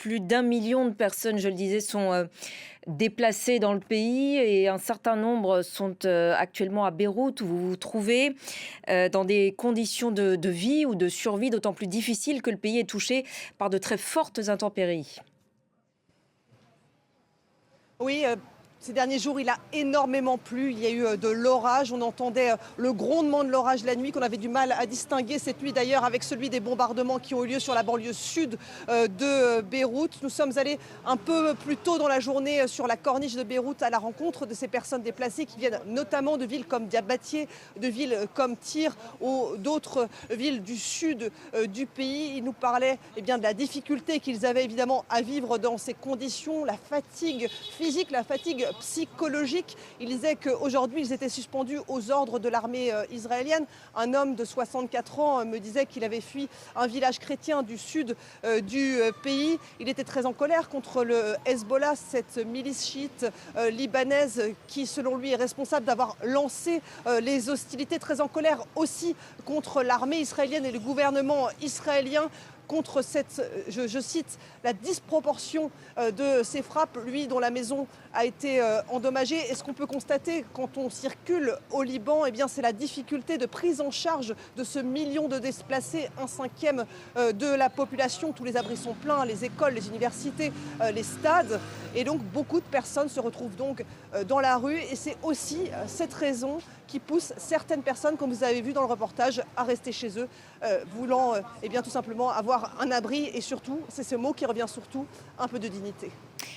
plus d'1 million de personnes, je le disais, sont déplacées dans le pays et un certain nombre sont actuellement à Beyrouth où vous vous trouvez dans des conditions de vie ou de survie d'autant plus difficiles que le pays est touché par de très fortes intempéries. Oui, ces derniers jours, il a énormément plu. Il y a eu de l'orage. On entendait le grondement de l'orage la nuit qu'on avait du mal à distinguer cette nuit d'ailleurs avec celui des bombardements qui ont eu lieu sur la banlieue sud de Beyrouth. Nous sommes allés un peu plus tôt dans la journée sur la corniche de Beyrouth à la rencontre de ces personnes déplacées qui viennent notamment de villes comme Diabaté, de villes comme Tyr ou d'autres villes du sud du pays. Ils nous parlaient de la difficulté qu'ils avaient évidemment à vivre dans ces conditions, la fatigue physique, la fatigue psychologique. Ils disaient qu'aujourd'hui, ils étaient suspendus aux ordres de l'armée israélienne. Un homme de 64 ans me disait qu'il avait fui un village chrétien du sud du pays. Il était très en colère contre le Hezbollah, cette milice chiite libanaise qui, selon lui, est responsable d'avoir lancé les hostilités. Très en colère aussi contre l'armée israélienne et le gouvernement israélien, contre cette, je cite, la disproportion de ces frappes, lui dont la maison a été endommagée. Et ce qu'on peut constater quand on circule au Liban, c'est la difficulté de prise en charge de ce million de déplacés, un cinquième de la population. Tous les abris sont pleins, les écoles, les universités, les stades. Et donc beaucoup de personnes se retrouvent donc dans la rue. Et c'est aussi cette raison qui pousse certaines personnes, comme vous avez vu dans le reportage, à rester chez eux, voulant tout simplement avoir un abri et surtout, c'est ce mot qui revient surtout, un peu de dignité.